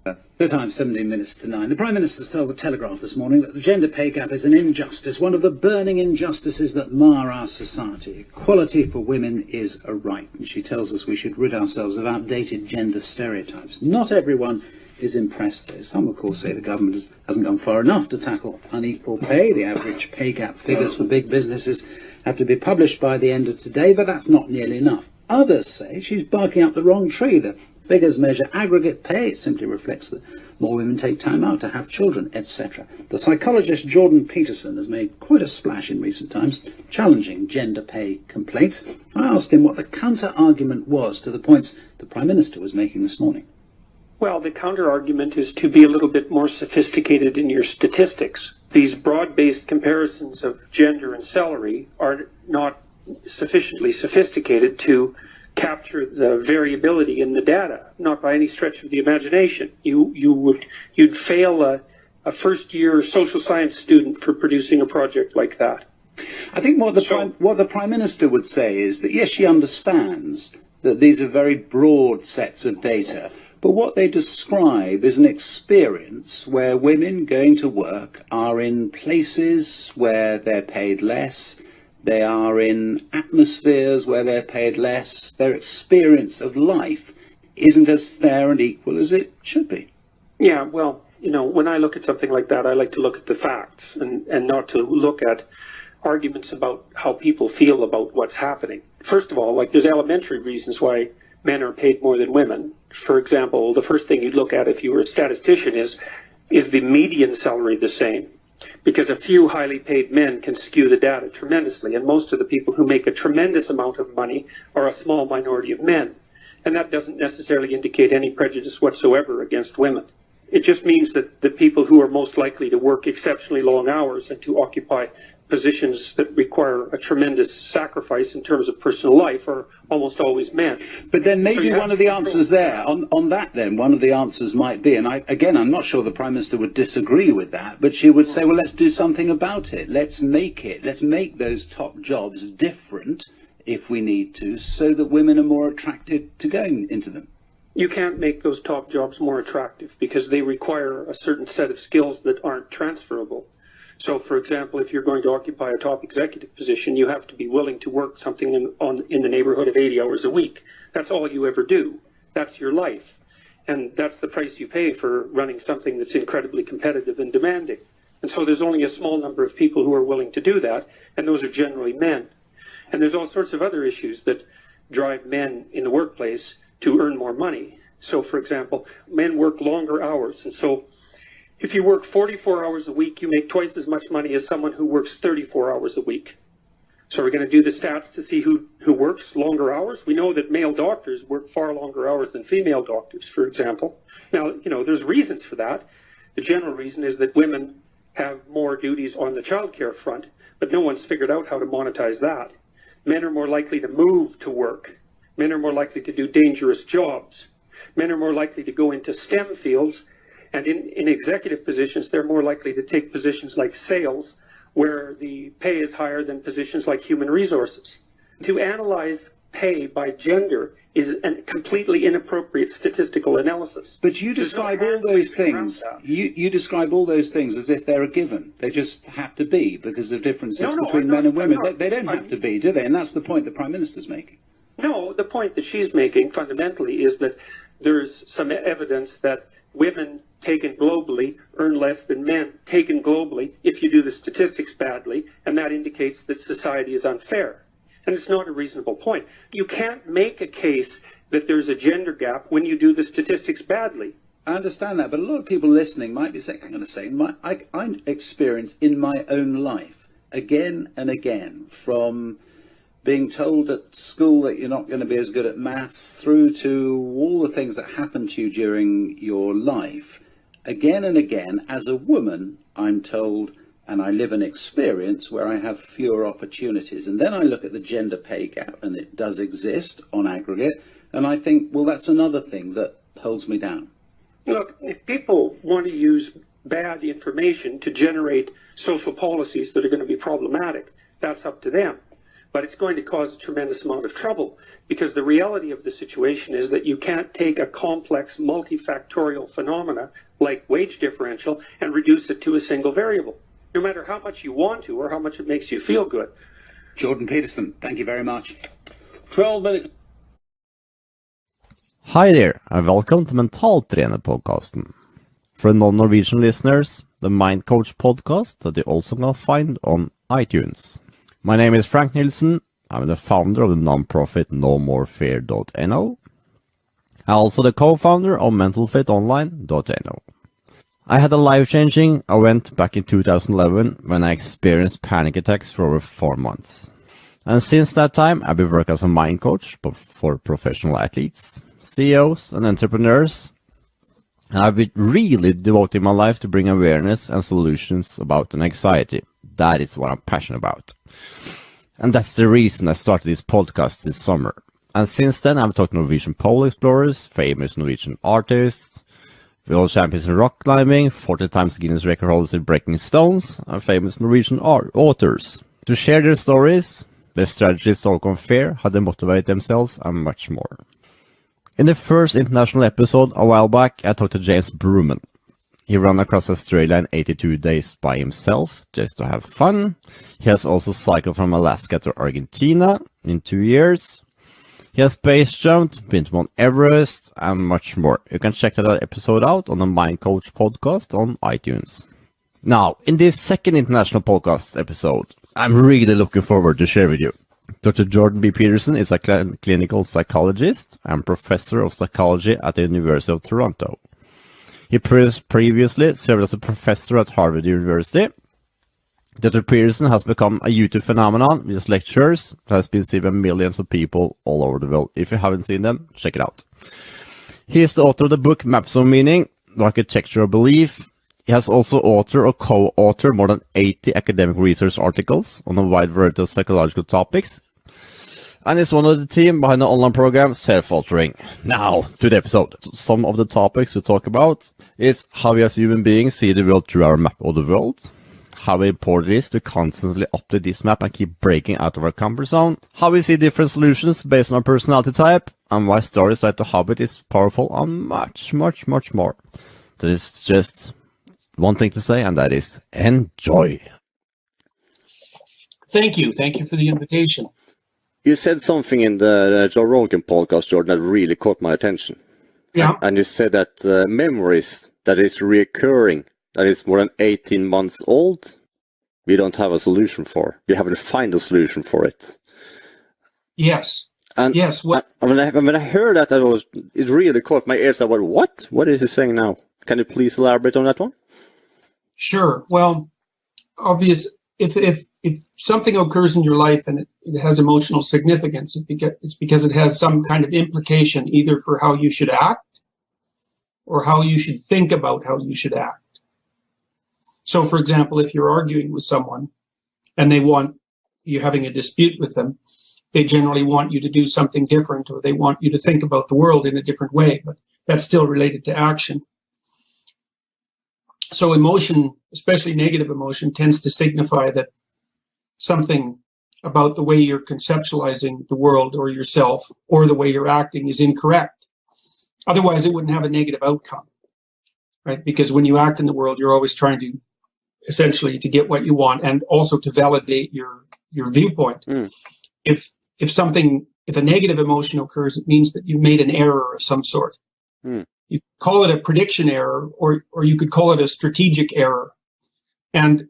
The time, 17 minutes to 9. The Prime Minister told the Telegraph this morning that the gender pay gap is an injustice, one of the burning injustices that mar our society. Equality for women is a right, and she tells us we should rid ourselves of outdated gender stereotypes. Not everyone is impressed, though. Some, of course, say the government hasn't gone far enough to tackle unequal pay. The average pay gap figures for big businesses have to be published by the end of today, but that's not nearly enough. Others say she's barking up the wrong tree. The figures measure aggregate pay. It simply reflects that more women take time out to have children, etc. The psychologist Jordan Peterson has made quite a splash in recent times, challenging gender pay complaints. I asked him what the counter-argument was to the points the Prime Minister was making this morning. Well, the counter-argument is to be a little bit more sophisticated in your statistics. These broad-based comparisons of gender and salary are not sufficiently sophisticated to capture the variability in the data, not by any stretch of the imagination. You'd fail a first-year social science student for producing a project like that. I think what the Prime Minister would say is that, yes, she understands that these are very broad sets of data, but what they describe is an experience where women going to work are in places where they're paid less. They are in atmospheres where they're paid less. Their experience of life isn't as fair and equal as it should be. Yeah, well, when I look at something like that, I like to look at the facts and not to look at arguments about how people feel about what's happening. First of all, there's elementary reasons why men are paid more than women. For example, the first thing you'd look at if you were a statistician is the median salary the same? Because a few highly paid men can skew the data tremendously, and most of the people who make a tremendous amount of money are a small minority of men. And that doesn't necessarily indicate any prejudice whatsoever against women. It just means that the people who are most likely to work exceptionally long hours and to occupy positions that require a tremendous sacrifice in terms of personal life are almost always men. But then maybe one of the answers there, on that then, one of the answers might be, and I'm not sure the Prime Minister would disagree with that, but she would say, well, let's do something about it. Let's make those top jobs different if we need to, so that women are more attracted to going into them. You can't make those top jobs more attractive because they require a certain set of skills that aren't transferable. So, for example, if you're going to occupy a top executive position, you have to be willing to work something in the neighborhood of 80 hours a week. That's all you ever do. That's your life. And that's the price you pay for running something that's incredibly competitive and demanding. And so there's only a small number of people who are willing to do that, and those are generally men. And there's all sorts of other issues that drive men in the workplace to earn more money. So, for example, men work longer hours, and so if you work 44 hours a week, you make twice as much money as someone who works 34 hours a week. So we're going to do the stats to see who works longer hours. We know that male doctors work far longer hours than female doctors, for example. Now, there's reasons for that. The general reason is that women have more duties on the childcare front, but no one's figured out how to monetize that. Men are more likely to move to work. Men are more likely to do dangerous jobs. Men are more likely to go into STEM fields. And in executive positions, they're more likely to take positions like sales, where the pay is higher than positions like human resources. To analyze pay by gender is a completely inappropriate statistical analysis. But you describe all those things. You describe all those things as if they're a given. They just have to be because of differences between men and women. They don't have to be, do they? And that's the point the Prime Minister's making. No, the point that she's making fundamentally is that there's some evidence that women taken globally earn less than men taken globally if you do the statistics badly, and that indicates that society is unfair. And it's not a reasonable point. You can't make a case that there's a gender gap when you do the statistics badly. I understand that, but a lot of people listening might be saying, I'm going to say, I experience in my own life, again and again, from being told at school that you're not going to be as good at maths, through to all the things that happen to you during your life. Again and again, as a woman, I'm told, and I live an experience where I have fewer opportunities. And then I look at the gender pay gap, and it does exist on aggregate, and I think, well, that's another thing that holds me down. Look, if people want to use bad information to generate social policies that are going to be problematic, that's up to them. but it's going to cause a tremendous amount of trouble, because the reality of the situation is that you can't take a complex multifactorial phenomena like wage differential and reduce it to a single variable, no matter how much you want to or how much it makes you feel good. Jordan Peterson, thank you very much. 12 minutes. Hi there, and welcome to Mentaltrener-podcasten. For non-Norwegian listeners, the Mind Coach podcast that you also can find on iTunes. My name is Frank Nilsen. I'm the founder of the non-profit nomorefear.no. I'm also the co-founder of mentalfitonline.no. I had a life-changing event back in 2011 when I experienced panic attacks for over 4 months. And since that time, I've been working as a mind coach for professional athletes, CEOs and entrepreneurs. And I've been really devoting my life to bring awareness and solutions about anxiety. That is what I'm passionate about. And that's the reason I started this podcast this summer. And since then, I've talked to Norwegian pole explorers, famous Norwegian artists, world champions in rock climbing, 40 times Guinness record holders in breaking stones, and famous Norwegian authors to share their stories, their strategies to overcome fear, how they motivate themselves, and much more. In the first international episode a while back, I talked to James Bruman. He ran across Australia in 82 days by himself, just to have fun. He has also cycled from Alaska to Argentina in 2 years. He has base jumped, been to Mount Everest, and much more. You can check that episode out on the Mind Coach podcast on iTunes. Now, in this second international podcast episode, I'm really looking forward to share with you. Dr. Jordan B. Peterson is a clinical psychologist and professor of psychology at the University of Toronto. He previously served as a professor at Harvard University. Dr. Peterson has become a YouTube phenomenon with his lectures that has been seen by millions of people all over the world. If you haven't seen them, check it out. He is the author of the book Maps of Meaning, The Architecture of Belief. He has also authored or co-authored more than 80 academic research articles on a wide variety of psychological topics, and is one of the team behind the online program Self-Altering. Now, to the episode. Some of the topics we talk about is how we as human beings see the world through our map of the world, how important it is to constantly update this map and keep breaking out of our comfort zone, how we see different solutions based on our personality type, and why stories like The Hobbit is powerful, and much, much, much more. There is just one thing to say, and that is enjoy. Thank you. Thank you for the invitation. You said something in the Joe Rogan podcast, Jordan, that really caught my attention. Yeah. And you said that memories that is reoccurring, that is more than 18 months old, we don't have a solution for. We haven't found a solution for it. Yes. And yes. What? When I heard that, it really caught my ears. I went, what? What is he saying now? Can you please elaborate on that one? Sure. Well, if something occurs in your life and it has emotional significance, it's because it has some kind of implication either for how you should act or how you should think about how you should act. So, for example, if you're arguing with someone and you're having a dispute with them, they generally want you to do something different, or they want you to think about the world in a different way, but that's still related to action. So emotion, especially negative emotion, tends to signify that something about the way you're conceptualizing the world or yourself or the way you're acting is incorrect. Otherwise, it wouldn't have a negative outcome, right? Because when you act in the world, you're always trying to essentially to get what you want and also to validate your viewpoint. If a negative emotion occurs, it means that you've made an error of some sort. You call it a prediction error, or you could call it a strategic error. And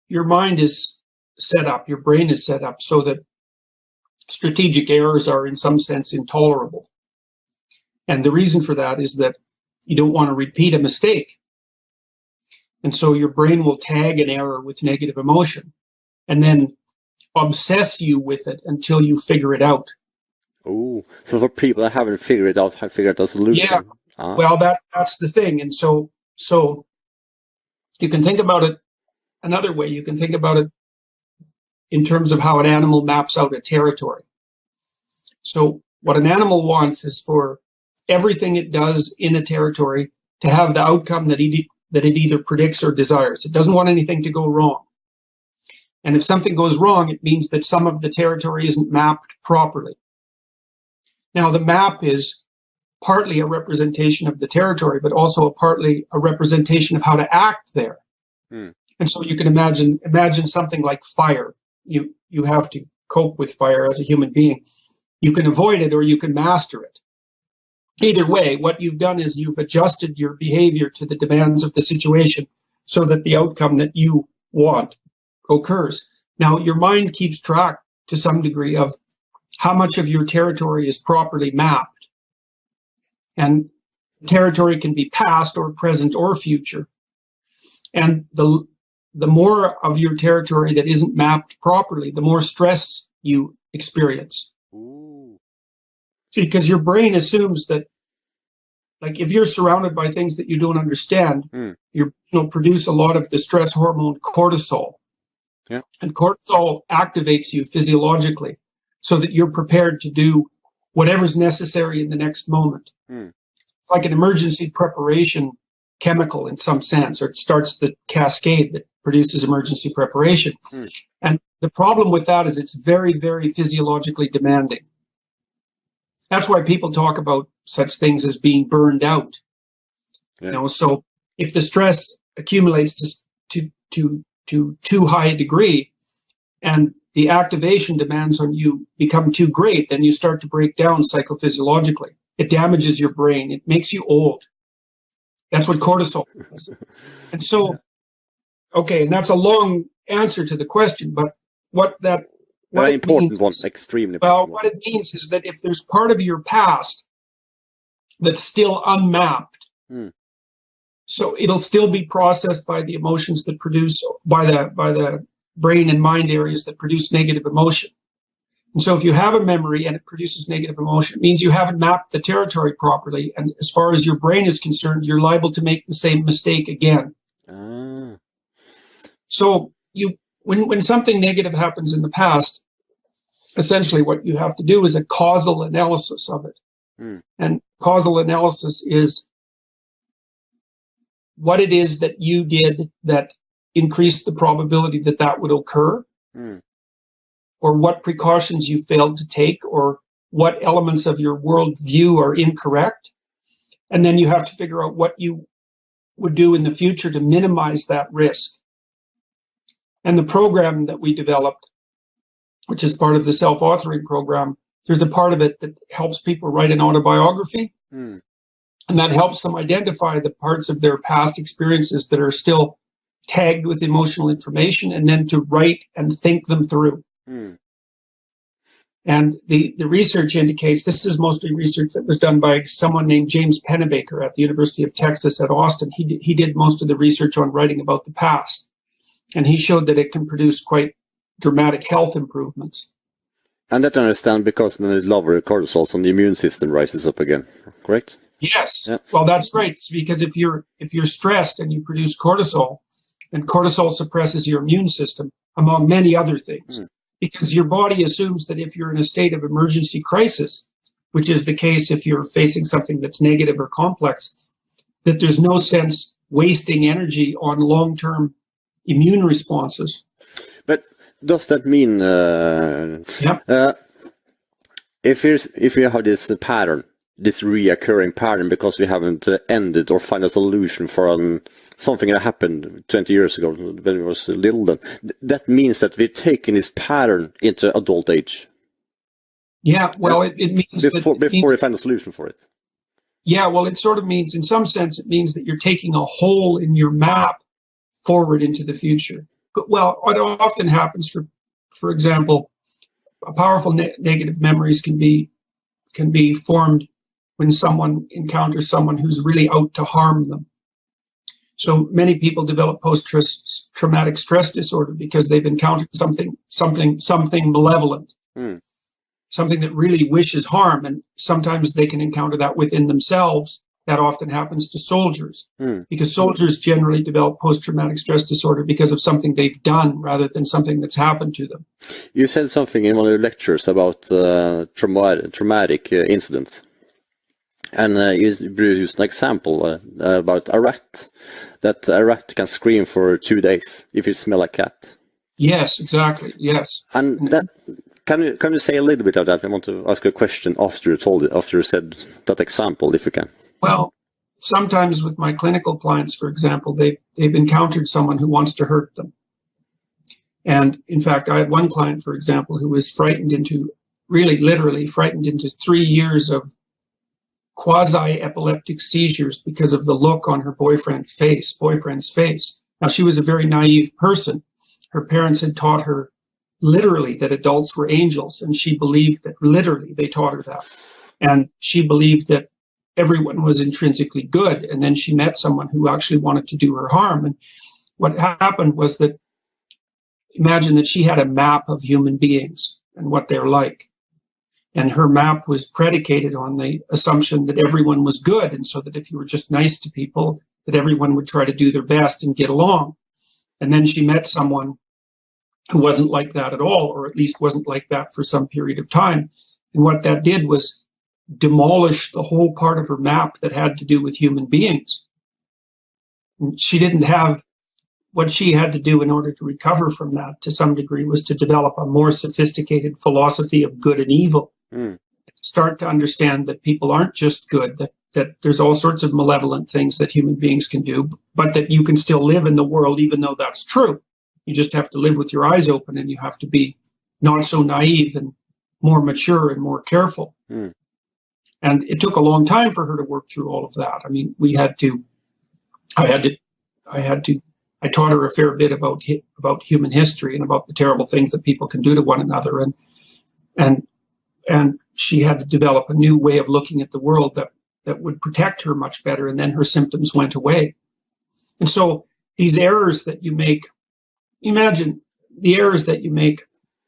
your mind is set up, your brain is set up so that strategic errors are in some sense intolerable. And the reason for that is that you don't want to repeat a mistake. And so your brain will tag an error with negative emotion and then obsess you with it until you figure it out. Oh, so for people that haven't figured out the solution. Yeah. Well, that's the thing. And so you can think about it another way. You can think about it in terms of how an animal maps out a territory. So what an animal wants is for everything it does in a territory to have the outcome that it either predicts or desires. It doesn't want anything to go wrong. And if something goes wrong, it means that some of the territory isn't mapped properly. Now, the map is partly a representation of the territory, but also partly a representation of how to act there. And so you can imagine something like fire. You have to cope with fire as a human being. You can avoid it or you can master it. Either way, what you've done is you've adjusted your behavior to the demands of the situation so that the outcome that you want occurs. Now, your mind keeps track to some degree of how much of your territory is properly mapped. And territory can be past or present or future. And the more of your territory that isn't mapped properly, the more stress you experience. See, because your brain assumes that, like, if you're surrounded by things that you don't understand, your brain will produce a lot of the stress hormone cortisol. Yeah. And cortisol activates you physiologically so that you're prepared to do whatever's necessary in the next moment. It's like an emergency preparation chemical in some sense, or it starts the cascade that produces emergency preparation. And the problem with that is it's very, very physiologically demanding. That's why people talk about such things as being burned out. You know, so if the stress accumulates to too high a degree and the activation demands on you become too great, then you start to break down psychophysiologically. It damages your brain. It makes you old. That's what cortisol is. And so, okay, and that's a long answer to the question, but what very important means, one, extremely well, important what it means is that if there's part of your past that's still unmapped, so it'll still be processed by the emotions that produce, by the brain and mind areas that produce negative emotion. And so if you have a memory and it produces negative emotion, it means you haven't mapped the territory properly. And as far as your brain is concerned, you're liable to make the same mistake again. So when something negative happens in the past, essentially what you have to do is a causal analysis of it. And causal analysis is what it is that you did that increased the probability that that would occur, or what precautions you failed to take, or what elements of your worldview are incorrect. And then you have to figure out what you would do in the future to minimize that risk. And the program that we developed, which is part of the self-authoring program, there's a part of it that helps people write an autobiography. And that helps them identify the parts of their past experiences that are still tagged with emotional information, and then to write and think them through. And the research indicates, this is mostly research that was done by someone named James Pennebaker at the University of Texas at Austin. He did most of the research on writing about the past. And he showed that it can produce quite dramatic health improvements. And that I understand, because then it lowers cortisol, so the immune system rises up again, correct? Yes. Yeah. Well, that's right. It's because if you're stressed and you produce cortisol, and cortisol suppresses your immune system, among many other things, because your body assumes that if you're in a state of emergency crisis, which is the case if you're facing something that's negative or complex, that there's no sense wasting energy on long-term immune responses. But does that mean if you have this pattern, this reoccurring pattern, because we haven't ended or find a solution for something that happened 20 years ago when we was little, then that means that we're taking this pattern into adult age. Yeah, well, it means before we find a solution for it. Yeah, well, it sort of means, in some sense, it means that you're taking a hole in your map forward into the future. Well, what often happens, for example, powerful negative memories can be formed when someone encounters someone who's really out to harm them. So many people develop post-traumatic stress disorder because they've encountered something malevolent, something that really wishes harm, and sometimes they can encounter that within themselves. That often happens to soldiers, because soldiers generally develop post-traumatic stress disorder because of something they've done rather than something that's happened to them. You said something in one of your lectures about traumatic incidents. And you used an example about a rat, that a rat can scream for 2 days if it smells like cat. Yes, exactly. Yes. And that, can you say a little bit of that? I want to ask you a question after you said that example, if you can. Well, sometimes with my clinical clients, for example, they've encountered someone who wants to hurt them. And in fact, I had one client, for example, who was literally frightened into 3 years of quasi-epileptic seizures because of the look on her boyfriend's face. Now, she was a very naive person. Her parents had taught her literally that adults were angels, and she believed that literally they taught her that. And she believed that everyone was intrinsically good. And then she met someone who actually wanted to do her harm. And what happened was that, imagine that she had a map of human beings and what they're like. And her map was predicated on the assumption that everyone was good. And so that if you were just nice to people, that everyone would try to do their best and get along. And then she met someone who wasn't like that at all, or at least wasn't like that for some period of time. And what that did was demolish the whole part of her map that had to do with human beings. And she didn't have what she had to do in order to recover from that to some degree was to develop a more sophisticated philosophy of good and evil. Start to understand that people aren't just good, that there's all sorts of malevolent things that human beings can do, but that you can still live in the world even though that's true. You just have to live with your eyes open, and you have to be not so naive and more mature and more careful. And it took a long time for her to work through all of that. I mean, I taught her a fair bit about human history and about the terrible things that people can do to one another, and she had to develop a new way of looking at the world that would protect her much better, and then her symptoms went away. And so these errors that you make, imagine the errors that you make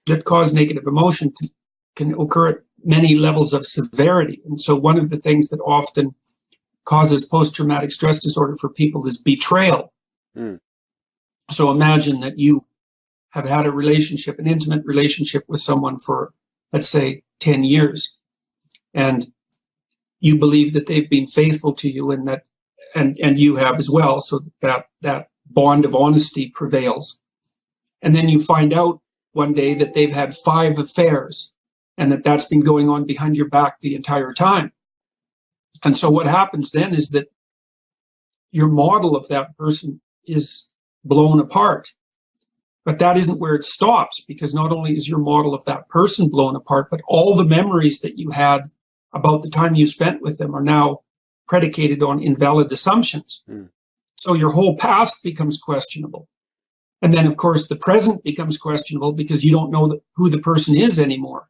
that cause negative emotion can occur at many levels of severity. And so one of the things that often causes post-traumatic stress disorder for people is betrayal. So imagine that you have had an intimate relationship with someone for, let's say, 10 years, and you believe that they've been faithful to you, and you have as well, so that bond of honesty prevails. And then you find out one day that they've had 5 affairs, and that's been going on behind your back the entire time. And so what happens then is that your model of that person is blown apart. But that isn't where it stops, because not only is your model of that person blown apart, but all the memories that you had about the time you spent with them are now predicated on invalid assumptions. So your whole past becomes questionable. And then, of course, the present becomes questionable because you don't know who the person is anymore.